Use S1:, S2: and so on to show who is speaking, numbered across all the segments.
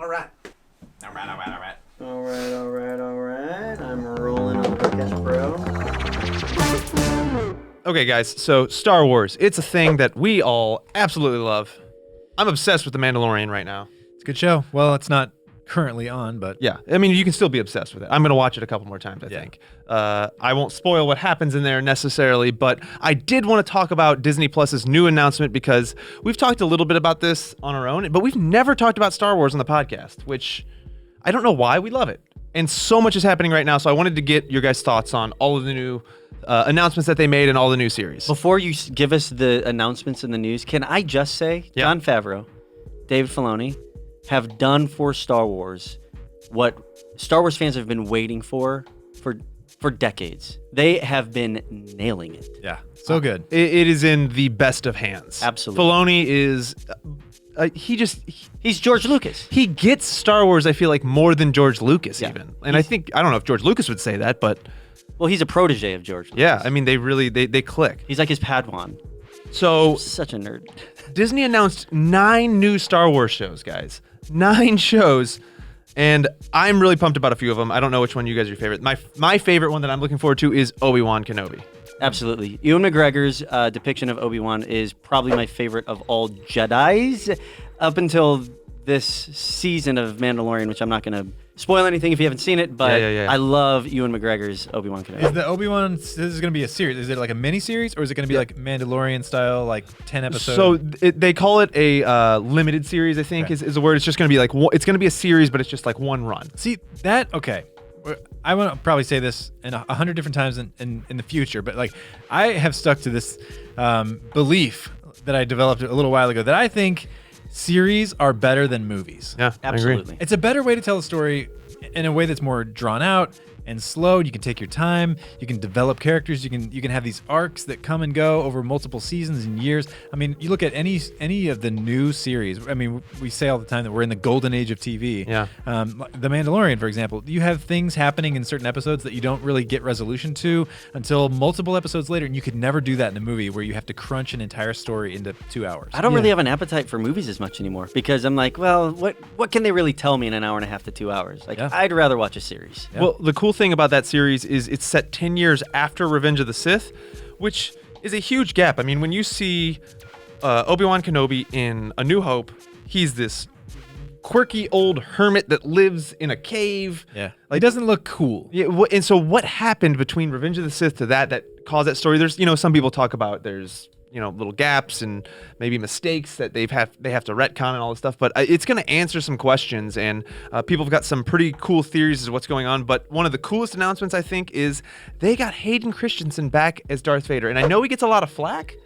S1: All right.
S2: I'm rolling on podcast, bro.
S1: Okay, guys, so Star Wars, it's a thing that we all absolutely love. I'm obsessed with The Mandalorian right now.
S3: It's a good show. Well, it's not currently on, but
S1: Yeah, I mean, you can still be obsessed with it. I'm going to watch it a couple more times, I think. I won't spoil what happens in there necessarily, but I did want to talk about Disney Plus's new announcement because we've talked a little bit about this on our own, but we've never talked about Star Wars on the podcast, which I don't know why. We love it. And so much is happening right now, so I wanted to get your guys' thoughts on all of the new announcements that they made and all the new series.
S2: Before you give us the announcements in the news, can I just say, Jon Favreau, David Filoni have done for Star Wars what Star Wars fans have been waiting for decades. They have been nailing it.
S3: yeah, so good.
S1: It is in the best of hands.
S2: Absolutely.
S1: Filoni is...
S2: He's George Lucas.
S1: He gets Star Wars, I feel like, more than George Lucas even. And I don't know if George Lucas would say that, but...
S2: Well, he's a protege of George Lucas.
S1: Yeah, I mean, they really, they click.
S2: He's like his Padawan.
S1: So...
S2: Such a nerd.
S1: Disney announced 9 new Star Wars shows, guys. 9 shows. And I'm really pumped about a few of them. I don't know which one you guys are your favorite. My favorite one that I'm looking forward to is Obi-Wan Kenobi.
S2: Absolutely. Ewan McGregor's depiction of Obi-Wan is probably my favorite of all Jedis up until this season of Mandalorian, which I'm not going to spoil anything if you haven't seen it, but I love Ewan McGregor's Obi-Wan Kenobi.
S3: Is the Obi-Wan, this is going to be a series. Is it like a mini-series, or is it going to be like Mandalorian style, like 10 episodes?
S1: So they call it a limited series, I think, is the word. It's just going to be like, it's going to be a series, but it's just like one run.
S3: See, okay. I want to probably say this in 100 different times in the future, but like I have stuck to this belief that I developed a little while ago that I think series are better than movies.
S1: Yeah,
S2: absolutely.
S3: It's a better way to tell a story in a way that's more drawn out and slowed. You can take your time. You can develop characters. You can have these arcs that come and go over multiple seasons and years. I mean, you look at any of the new series. I mean, we say all the time that we're in the golden age of TV.
S1: Yeah.
S3: The Mandalorian, for example, you have things happening in certain episodes that you don't really get resolution to until multiple episodes later, and you could never do that in a movie where you have to crunch an entire story into 2 hours.
S2: I don't really have an appetite for movies as much anymore because I'm like, well, what can they really tell me in an hour and a half to 2 hours? Like, I'd rather watch a series.
S1: Yeah. Well, the cool thing about that series is it's set 10 years after Revenge of the Sith, which is a huge gap. I mean, when you see Obi-Wan Kenobi in A New Hope, he's this quirky old hermit that lives in a cave.
S3: Yeah, like, he doesn't look cool.
S1: Yeah, and so what happened between Revenge of the Sith to that caused that story? There's, some people talk about there's little gaps and maybe mistakes that they have to retcon and all this stuff, but it's going to answer some questions, and people have got some pretty cool theories as to what's going on. But one of the coolest announcements, I think, is they got Hayden Christensen back as Darth Vader, and I know he gets a lot of flack,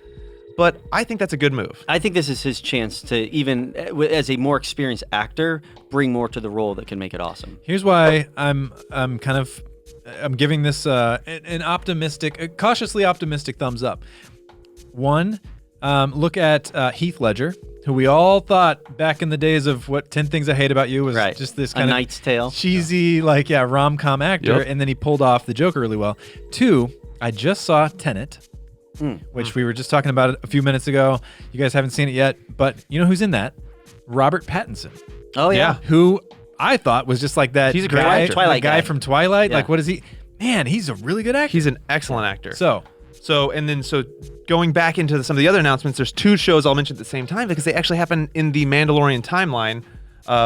S1: but I think that's a good move.
S2: I think this is his chance to, even as a more experienced actor, bring more to the role that can make it awesome.
S3: Here's why I'm giving this a cautiously optimistic thumbs up. One, look at Heath Ledger, who we all thought back in the days of what 10 Things I Hate About You was just this kind
S2: of
S3: Knight's
S2: Tale
S3: cheesy, rom-com actor, and then he pulled off the Joker really well. 2, I just saw Tenet, which we were just talking about a few minutes ago. You guys haven't seen it yet, but you know who's in that? Robert Pattinson.
S2: Oh, yeah.
S3: Who I thought was just like that
S1: He's a great actor.
S2: Twilight
S3: guy from Twilight.
S2: Yeah.
S3: Like, what is he? Man, he's a really good actor.
S1: He's an excellent actor.
S3: So
S1: going back into some of the other announcements, there's 2 shows I'll mention at the same time because they actually happen in the Mandalorian timeline,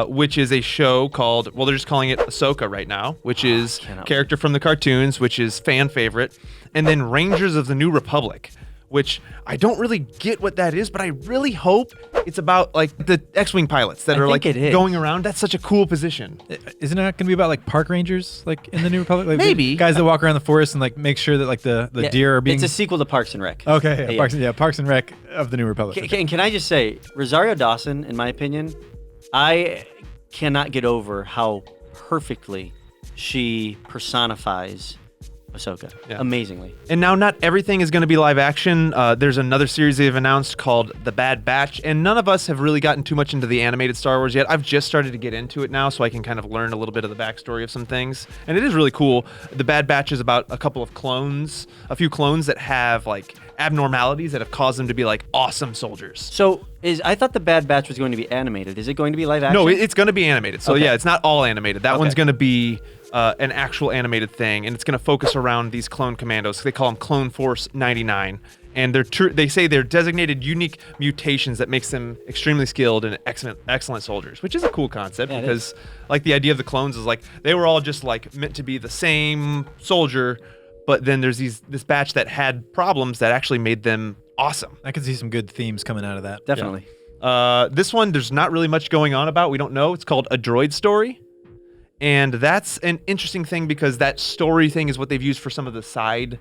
S1: which is a show called, they're just calling it Ahsoka right now, which is character from the cartoons, which is fan favorite, and then Rangers of the New Republic, which I don't really get what that is, but I really hope it's about like the X-Wing pilots that are like going around. That's such a cool position.
S3: Isn't it going to be about like park rangers, like in the New Republic? Like,
S1: maybe
S3: guys that walk around the forest and like make sure that like the deer are being.
S2: It's a sequel to Parks and Rec.
S3: Okay, Parks and Rec of the New Republic.
S2: Can I just say, Rosario Dawson, in my opinion, I cannot get over how perfectly she personifies Ahsoka. Amazingly.
S1: And now not everything is going to be live action. There's another series they've announced called The Bad Batch, and none of us have really gotten too much into the animated Star Wars yet. I've just started to get into it now, so I can kind of learn a little bit of the backstory of some things. And it is really cool. The Bad Batch is about a few clones that have like abnormalities that have caused them to be like awesome soldiers.
S2: So I thought the Bad Batch was going to be animated. Is it going to be live action?
S1: No, it's going to be animated. So
S2: Okay.
S1: yeah, it's not all animated. That
S2: Okay.
S1: one's going to be an actual animated thing, and it's going to focus around these clone commandos. They call them Clone Force 99, and they say they're designated unique mutations that makes them extremely skilled and excellent soldiers, which is a cool concept
S2: Yeah, it
S1: because like the idea of the clones is like they were all just like meant to be the same soldier, but then there's this batch that had problems that actually made them awesome.
S3: I could see some good themes coming out of that.
S2: Definitely.
S1: This one, there's not really much going on about. We don't know. It's called A Droid Story. And that's an interesting thing because that story thing is what they've used for some of the side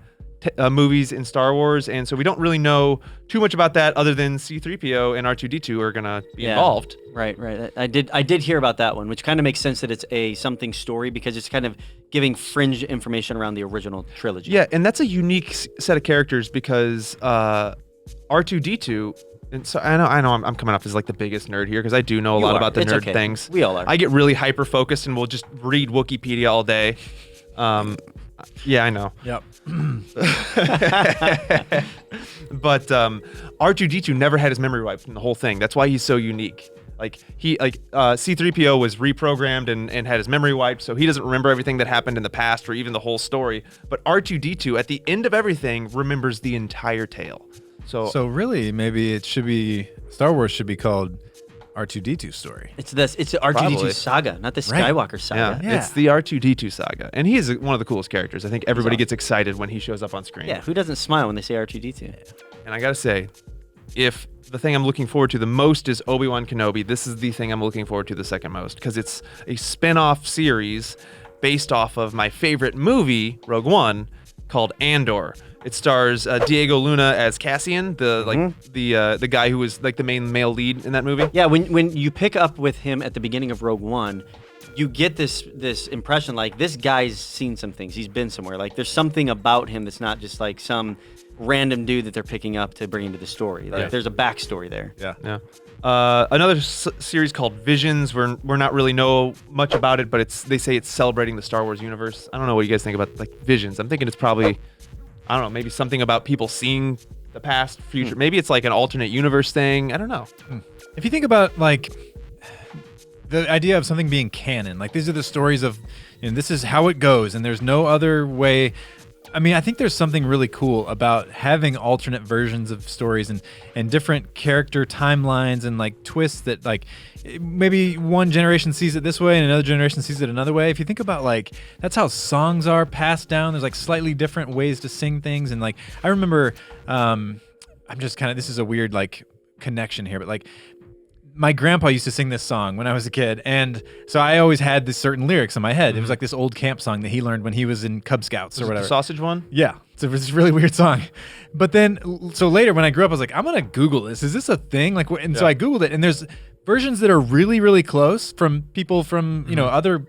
S1: movies in Star Wars. And so we don't really know too much about that other than C-3PO and R2-D2 are going to be involved.
S2: Right. I did hear about that one, which kind of makes sense that it's a something story because it's kind of giving fringe information around the original trilogy.
S1: Yeah, and that's a unique set of characters because R2-D2... And so I know I'm coming off as like the biggest nerd here because I do know a lot about the
S2: It's
S1: nerd
S2: okay.
S1: things.
S2: We all are.
S1: I get really hyper focused and will just read Wikipedia all day. Yeah, I know.
S3: Yep.
S1: But R2-D2 never had his memory wiped in the whole thing. That's why he's so unique. C-3PO was reprogrammed and had his memory wiped, so he doesn't remember everything that happened in the past or even the whole story. But R2-D2 at the end of everything remembers the entire tale.
S3: So really, maybe it should be Star Wars should be called R2-D2 story.
S2: It's the R2-D2
S1: Probably.
S2: saga, not the
S3: Right.
S2: Skywalker saga.
S3: Yeah.
S1: It's the R2-D2 saga, and he is one of the coolest characters. I think everybody
S2: awesome.
S1: gets excited when he shows up on screen.
S2: Yeah, who doesn't smile when they say R2-D2?
S1: And I gotta say, if the thing I'm looking forward to the most is Obi-Wan Kenobi, this is the thing I'm looking forward to the second most because it's a spin-off series based off of my favorite movie, Rogue One, called Andor. It stars Diego Luna as Cassian, the guy who was like the main male lead in that movie.
S2: Yeah, when you pick up with him at the beginning of Rogue One, you get this impression like this guy's seen some things. He's been somewhere. Like there's something about him that's not just like some random dude that they're picking up to bring into the story. Like there's a backstory there.
S3: Yeah.
S1: Another series called Visions. We're not really know much about it, but they say it's celebrating the Star Wars universe. I don't know what you guys think about like Visions. I'm thinking it's probably, I don't know, maybe something about people seeing the past, future. Maybe it's like an alternate universe thing. I don't know.
S3: If you think about like the idea of something being canon, like these are the stories of, this is how it goes, and there's no other way. I mean, I think there's something really cool about having alternate versions of stories and different character timelines and like twists that like maybe one generation sees it this way and another generation sees it another way. If you think about like that's how songs are passed down. There's like slightly different ways to sing things, and like I remember, I'm just kind of, this is a weird like connection here, but like my grandpa used to sing this song when I was a kid, and so I always had this certain lyrics in my head. It was like this old camp song that he learned when he was in Cub Scouts
S1: Was
S3: or
S1: it
S3: whatever.
S1: the sausage one?
S3: Yeah, it's this really weird song. But then, so later when I grew up, I was like, I'm gonna Google this. Is this a thing? Like, and so I Googled it, and there's versions that are really, really close from people from other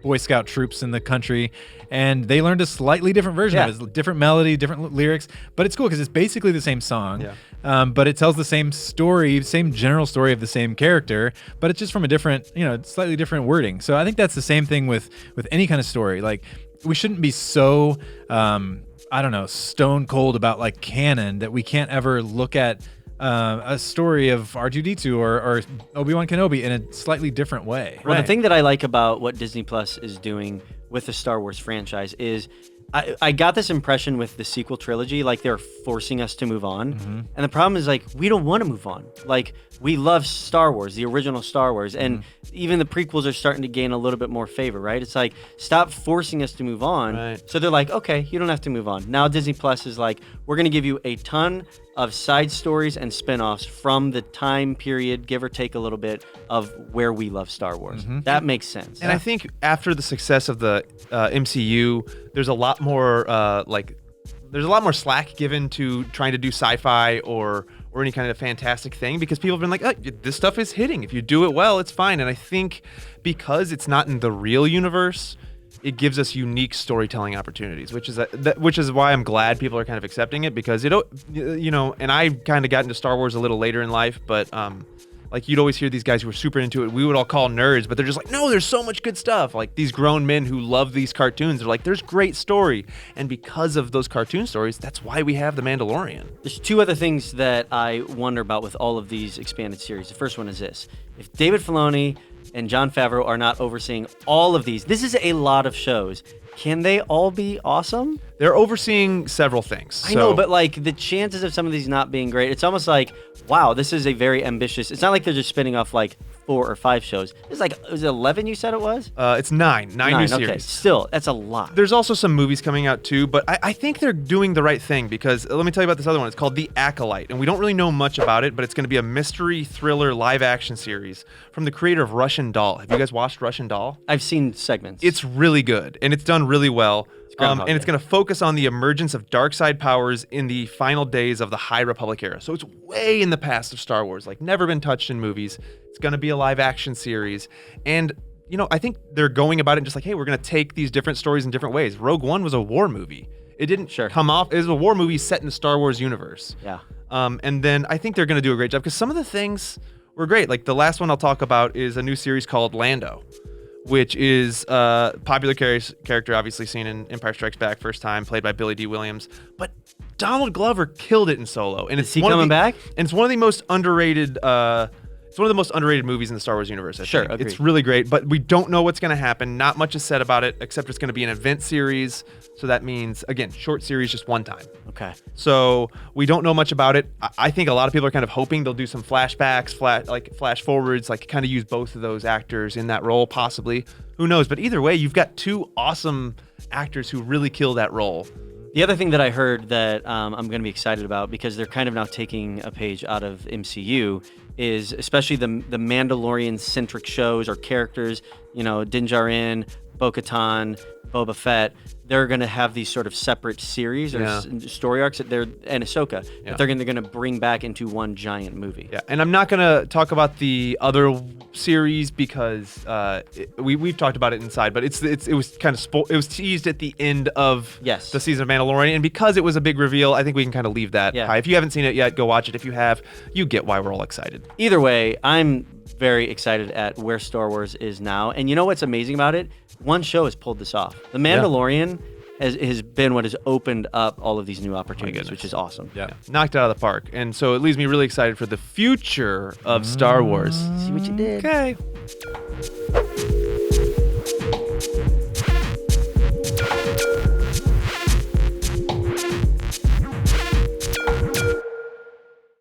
S3: Boy Scout troops in the country, and they learned a slightly different version of it. It's different melody, different lyrics, but it's cool because it's basically the same song.
S1: Yeah.
S3: But it tells the same story, same general story of the same character, but it's just from a different, slightly different wording. So I think that's the same thing with any kind of story. Like we shouldn't be so, stone cold about like canon that we can't ever look at a story of R2-D2 or Obi-Wan Kenobi in a slightly different way.
S2: Well, the thing that I like about what Disney Plus is doing with the Star Wars franchise is I got this impression with the sequel trilogy, like they're forcing us to move on. And the problem is like, we don't want to move on. Like we love Star Wars, the original Star Wars. And even the prequels are starting to gain a little bit more favor, right? It's like, stop forcing us to move on.
S1: Right.
S2: So they're like, okay, you don't have to move on. Now Disney Plus is like, we're going to give you a ton of side stories and spin-offs from the time period, give or take a little bit, of where we love Star Wars. That makes sense.
S1: And I think after the success of the MCU, there's a lot more there's a lot more slack given to trying to do sci-fi or any kind of fantastic thing because people have been like, oh, this stuff is hitting. If you do it well, it's fine. And I think because it's not in the real universe, it gives us unique storytelling opportunities, which is why I'm glad people are kind of accepting it because and I kind of got into Star Wars a little later in life, but like you'd always hear these guys who were super into it. We would all call nerds, but they're just like, no, there's so much good stuff. Like these grown men who love these cartoons, they're like, there's great story. And because of those cartoon stories, that's why we have The Mandalorian.
S2: There's two other things that I wonder about with all of these expanded series. The first one is this. If David Filoni and Jon Favreau are not overseeing all of these, this is a lot of shows. Can they all be awesome?
S1: They're overseeing several things.
S2: I know, but like the chances of some of these not being great, it's almost like, wow, this is a very ambitious. It's not like they're just spinning off like 4 or 5 shows. It's like, was it 11 you said it was?
S1: It's 9 new series.
S2: Okay, still, that's a lot.
S1: There's also some movies coming out too, but I think they're doing the right thing because let me tell you about this other one. It's called The Acolyte, and we don't really know much about it, but it's going to be a mystery thriller live action series from the creator of Russian Doll. Have you guys watched Russian Doll?
S2: I've seen segments.
S1: It's really good, and it's done really well. And it's going to focus on the emergence of dark side powers in the final days of the High Republic era. So it's way in the past of Star Wars, like never been touched in movies. It's going to be a live action series. And, you know, I think they're going about it just like, hey, we're going to take these different stories in different ways. Rogue One was a war movie. It didn't come off. It was a war movie set in the Star Wars universe.
S2: Yeah.
S1: And then I think they're going to do a great job because some of the things were great. Like the last one I'll talk about is a new series called Lando, which is a popular character, obviously seen in Empire Strikes Back first time, played by Billy D. Williams. But Donald Glover killed it in Solo, and
S2: is he coming back?
S1: And it's one of the most underrated. It's one of the most underrated movies in the Star Wars universe. I think.
S2: Agreed.
S1: It's really great, but we don't know what's going to happen. Not much is said about it, except it's going to be an event series. So that means, again, short series, just one time.
S2: Okay.
S1: So we don't know much about it. I think a lot of people are kind of hoping they'll do some flashbacks, flash forwards, like kind of use both of those actors in that role, possibly. Who knows? But either way, you've got 2 awesome actors who really kill that role.
S2: The other thing that I heard that I'm going to be excited about, because they're kind of now taking a page out of MCU, is especially the Mandalorian-centric shows or characters, you know, Din Djarin, Bo-Katan, Boba Fett. They're going to have these sort of separate series or story arcs and Ahsoka that they're going to bring back into one giant movie.
S1: Yeah, and I'm not going to talk about the other series because we've talked about it inside, but it was kind of it was teased at the end of the season of Mandalorian, and because it was a big reveal, I think we can kind of leave that high. If you haven't seen it yet, go watch it. If you have, you get why we're all excited.
S2: Either way, I'm very excited at where Star Wars is now, and you know what's amazing about it? One show has pulled this off. The Mandalorian has been what has opened up all of these new opportunities, which is awesome.
S1: Yeah. Knocked it out of the park. And so it leaves me really excited for the future of Star Wars.
S2: See what you did.
S1: Okay.